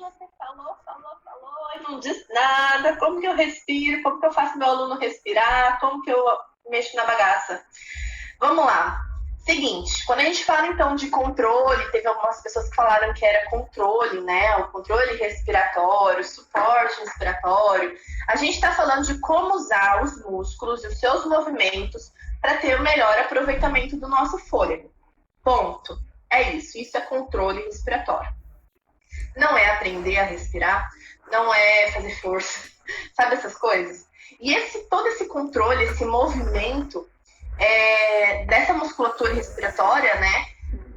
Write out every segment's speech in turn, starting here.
você falou e não disse nada. Como que eu respiro? Como que eu faço meu aluno respirar? Como que eu mexo na bagaça? Vamos lá. Seguinte, quando a gente fala então de controle, teve algumas pessoas que falaram que era controle, né? O controle respiratório, suporte respiratório. A gente está falando de como usar os músculos e os seus movimentos para ter o melhor aproveitamento do nosso fôlego. Ponto. É isso. Isso é controle respiratório. Não é aprender a respirar, não é fazer força, sabe essas coisas? E todo esse controle, esse movimento dessa musculatura respiratória, né?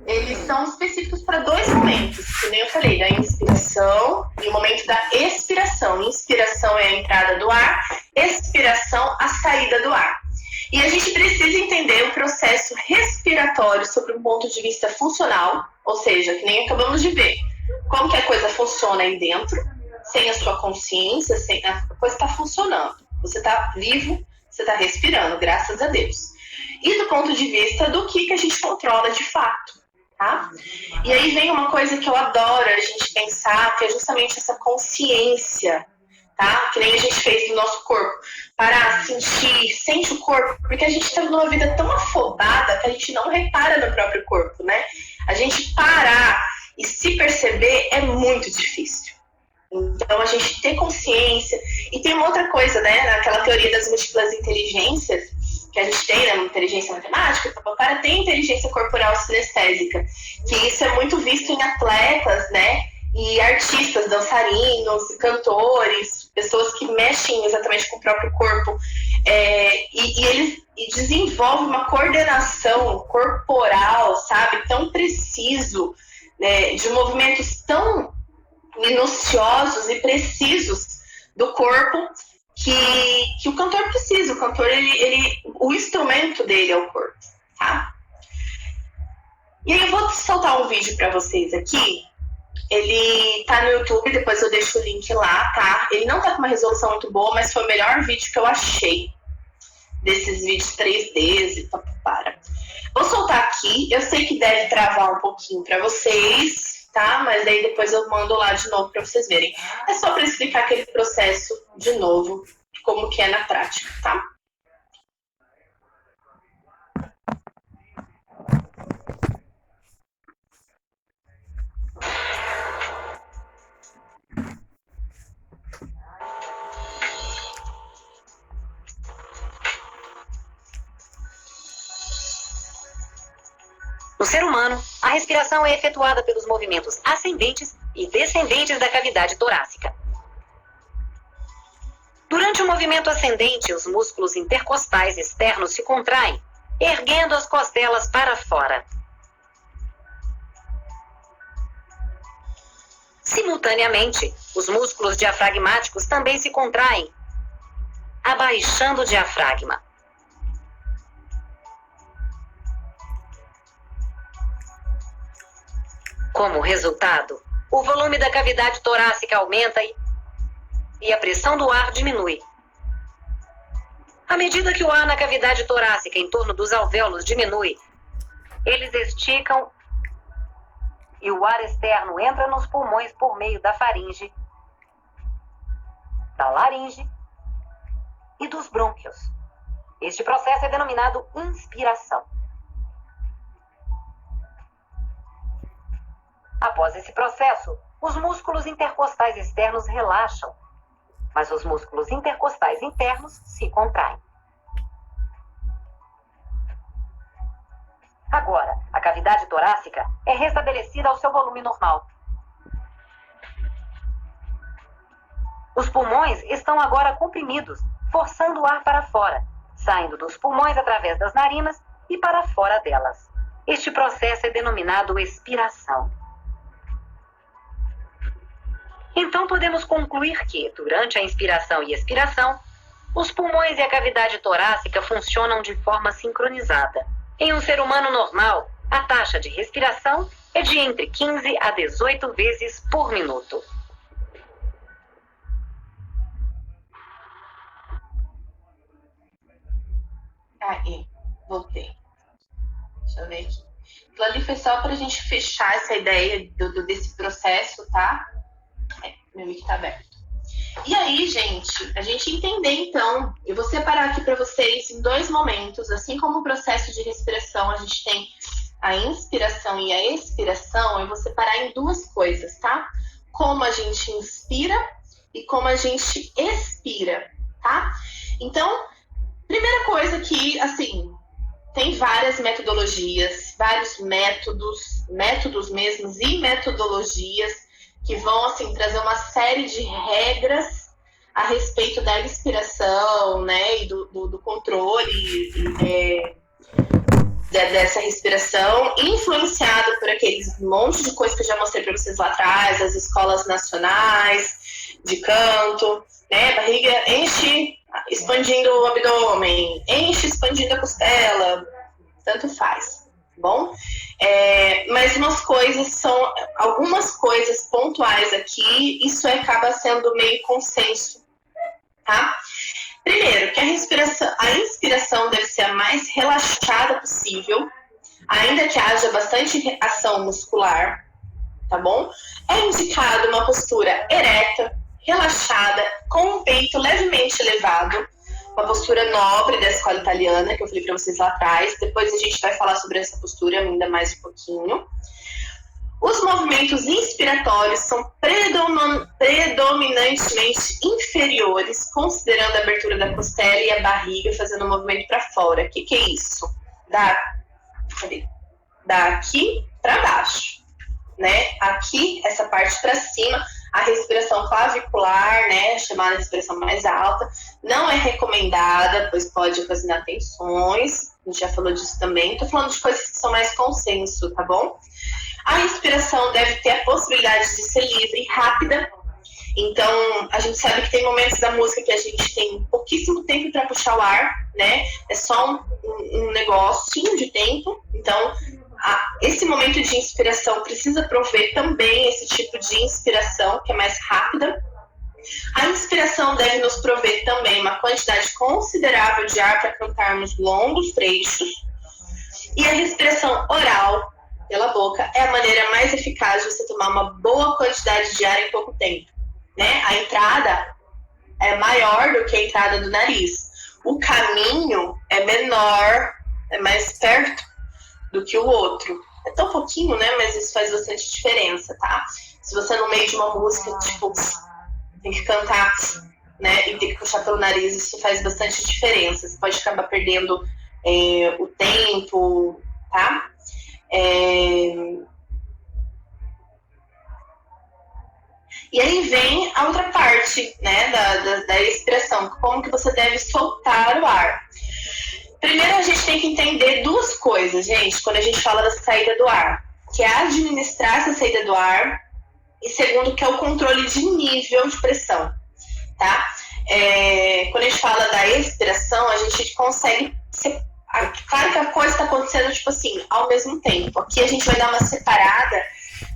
Eles são específicos para dois momentos, que nem eu falei, da inspiração e o momento da expiração. Inspiração é a entrada do ar, expiração, a saída do ar. E a gente precisa entender o processo respiratório sobre um ponto de vista funcional, ou seja, que nem acabamos de ver, como que a coisa funciona aí dentro, sem a sua consciência, sem a coisa está funcionando. Você está vivo, você está respirando, graças a Deus. E do ponto de vista do que a gente controla de fato, tá? E aí vem uma coisa que eu adoro a gente pensar, que é justamente essa consciência, tá? Que nem a gente fez do nosso corpo. Parar, sentir, sente o corpo, porque a gente está numa vida tão afobada que a gente não repara no próprio corpo, né? A gente parar e se perceber é muito difícil. Então, a gente ter consciência. E tem uma outra coisa, né? Naquela teoria das múltiplas inteligências, que a gente tem, né? Inteligência matemática, para ter inteligência corporal sinestésica, que isso é muito visto em atletas, né? E artistas, dançarinos, cantores, pessoas que mexem exatamente com o próprio corpo. E eles desenvolvem uma coordenação corporal, sabe? Tão preciso, né? De movimentos tão minuciosos e precisos do corpo que o cantor precisa. O cantor, o instrumento dele é o corpo, tá? E aí eu vou soltar um vídeo para vocês aqui. Ele tá no YouTube, depois eu deixo o link lá, tá? Ele não tá com uma resolução muito boa, mas foi o melhor vídeo que eu achei desses vídeos 3Ds e para. Vou soltar aqui. Eu sei que deve travar um pouquinho para vocês, tá? Mas aí depois eu mando lá de novo para vocês verem. É só para explicar aquele processo de novo, como que é na prática, tá? No ser humano, a respiração é efetuada pelos movimentos ascendentes e descendentes da cavidade torácica. Durante o movimento ascendente, os músculos intercostais externos se contraem, erguendo as costelas para fora. Simultaneamente, os músculos diafragmáticos também se contraem, abaixando o diafragma. Como resultado, o volume da cavidade torácica aumenta e a pressão do ar diminui. À medida que o ar na cavidade torácica em torno dos alvéolos diminui, eles esticam e o ar externo entra nos pulmões por meio da faringe, da laringe e dos brônquios. Este processo é denominado inspiração. Após esse processo, os músculos intercostais externos relaxam, mas os músculos intercostais internos se contraem. Agora, a cavidade torácica é restabelecida ao seu volume normal. Os pulmões estão agora comprimidos, forçando o ar para fora, saindo dos pulmões através das narinas e para fora delas. Este processo é denominado expiração. Então podemos concluir que, durante a inspiração e expiração, os pulmões e a cavidade torácica funcionam de forma sincronizada. Em um ser humano normal, a taxa de respiração é de entre 15 a 18 vezes por minuto. Aí, voltei. Deixa eu ver aqui. Aquilo ali foi só para a gente fechar essa ideia desse processo, tá? Meu mic tá aberto. E aí, gente, a gente entender, então, eu vou separar aqui para vocês em 2 momentos, assim como o processo de respiração, a gente tem a inspiração e a expiração, eu vou separar em 2 coisas, tá? Como a gente inspira e como a gente expira, tá? Então, primeira coisa que, assim, tem várias metodologias, vários métodos mesmos e metodologias que vão, assim, trazer uma série de regras a respeito da inspiração, né, e do controle dessa respiração, influenciado por aqueles monte de coisas que eu já mostrei para vocês lá atrás, as escolas nacionais de canto, né, barriga enche expandindo o abdômen, enche expandindo a costela, tanto faz. Bom, mas algumas coisas pontuais aqui, isso acaba sendo meio consenso, tá? Primeiro, que a inspiração deve ser a mais relaxada possível, ainda que haja bastante ação muscular, tá bom? É indicado uma postura ereta, relaxada, com o peito levemente elevado, uma postura nobre da escola italiana, que eu falei para vocês lá atrás. Depois a gente vai falar sobre essa postura ainda mais um pouquinho. Os movimentos inspiratórios são predominantemente inferiores, considerando a abertura da costela e a barriga, fazendo um movimento para fora. O que é isso? Daqui para baixo, né? Aqui, essa parte para cima, a respiração clavicular, né, chamada respiração mais alta, não é recomendada, pois pode ocasionar tensões. A gente já falou disso também. Estou falando de coisas que são mais consenso, tá bom? A inspiração deve ter a possibilidade de ser livre e rápida. Então, a gente sabe que tem momentos da música que a gente tem pouquíssimo tempo para puxar o ar, né? É só um negocinho de tempo. Então, esse momento de inspiração precisa prover também esse tipo de inspiração, que é mais rápida. A inspiração deve nos prover também uma quantidade considerável de ar para cantarmos longos trechos. E a respiração oral, pela boca, é a maneira mais eficaz de você tomar uma boa quantidade de ar em pouco tempo, né? A entrada é maior do que a entrada do nariz. O caminho é menor, é mais perto do que o outro. É tão pouquinho, né? Mas isso faz bastante diferença, tá? Se você no meio de uma música, tipo, tem que cantar, né? E tem que puxar pelo nariz, isso faz bastante diferença. Você pode acabar perdendo o tempo, tá? E aí vem a outra parte, né? Da expiração. Como que você deve soltar o ar. Primeiro, a gente tem que entender 2 coisas, gente, quando a gente fala da saída do ar, que é administrar essa saída do ar, e segundo, que é o controle de nível de pressão, tá? Quando a gente fala da expiração, a gente consegue... Claro que a coisa está acontecendo, tipo assim, ao mesmo tempo. Aqui a gente vai dar uma separada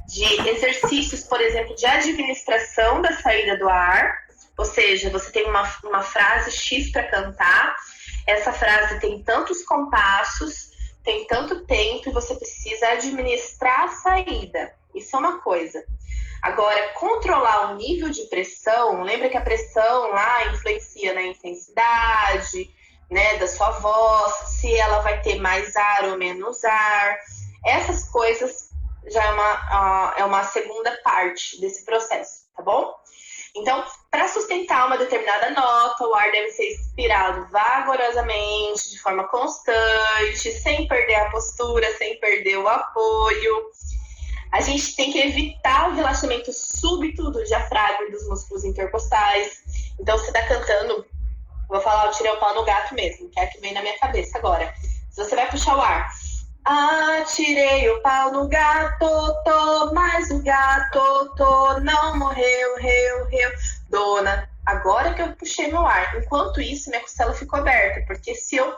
de exercícios, por exemplo, de administração da saída do ar, ou seja, você tem uma frase X para cantar. Essa frase tem tantos compassos, tem tanto tempo e você precisa administrar a saída. Isso é uma coisa. Agora, controlar o nível de pressão, lembra que a pressão lá influencia na intensidade, né, da sua voz, se ela vai ter mais ar ou menos ar. Essas coisas já é uma segunda parte desse processo, tá bom? Então, para sustentar uma determinada nota, o ar deve ser expirado vagarosamente, de forma constante, sem perder a postura, sem perder o apoio. A gente tem que evitar o relaxamento súbito do diafragma e dos músculos intercostais. Então, você está cantando, vou falar, eu tirei o pau no gato mesmo, que é a que vem na minha cabeça agora. Se você vai puxar o ar, tirei o pau no gato, mas o gato não morreu, reu, dona. Agora que eu puxei meu ar. Enquanto isso, minha costela ficou aberta, porque se eu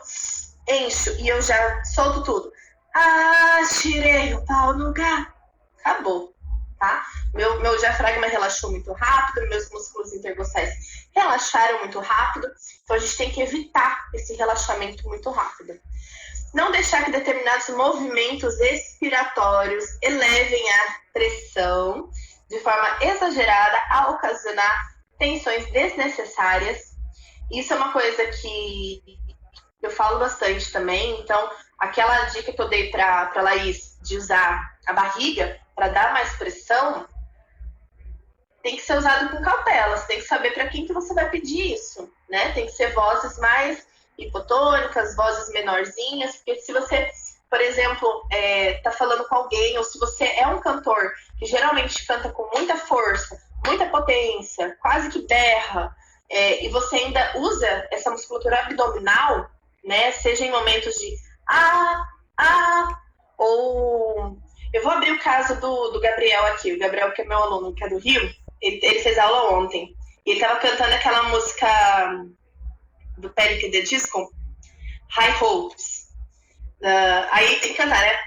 encho e eu já solto tudo, tirei o pau no gato, acabou, tá? Meu diafragma relaxou muito rápido, meus músculos intercostais relaxaram muito rápido, então a gente tem que evitar esse relaxamento muito rápido. Não deixar que determinados movimentos expiratórios elevem a pressão, de forma exagerada a ocasionar tensões desnecessárias. Isso é uma coisa que eu falo bastante também. Então, aquela dica que eu dei para Laís de usar a barriga para dar mais pressão, tem que ser usado com cautela. Você tem que saber para quem que você vai pedir isso, né? Tem que ser vozes mais hipotônicas, vozes menorzinhas, porque se você, por exemplo, tá falando com alguém, ou se você é um cantor que geralmente canta com muita força, muita potência, quase que berra, e você ainda usa essa musculatura abdominal, né? Seja em momentos de ou... Eu vou abrir o caso do Gabriel aqui, o Gabriel que é meu aluno, que é do Rio, ele fez aula ontem, e ele tava cantando aquela música do Panic! The Disco, High Hopes. Aí tem que cantar, né?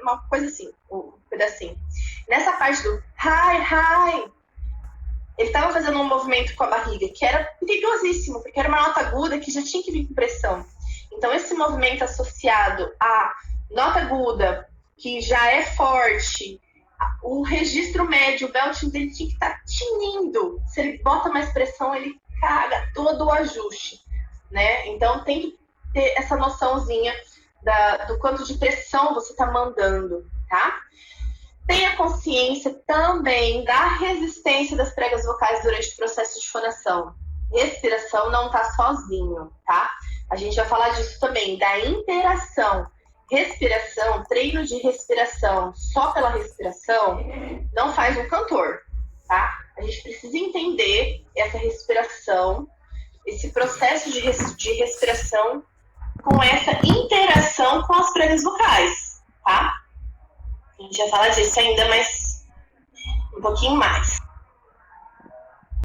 Uma coisa assim, um pedacinho. Nessa parte do high, ele estava fazendo um movimento com a barriga que era perigosíssimo, porque era uma nota aguda que já tinha que vir com pressão. Então, esse movimento associado à nota aguda, que já é forte, o registro médio, o belting dele tinha que estar tinindo. Se ele bota mais pressão, ele caga todo o ajuste, né? Então, tem que ter essa noçãozinha do quanto de pressão você está mandando, tá? Tenha consciência também da resistência das pregas vocais durante o processo de fonação. Respiração não está sozinho, tá? A gente vai falar disso também, da interação. Respiração, treino de respiração só pela respiração não faz um cantor, tá? A gente precisa entender essa respiração, esse processo de respiração com essa interação com as pregas vocais, tá? A gente vai falar disso ainda, mas um pouquinho mais.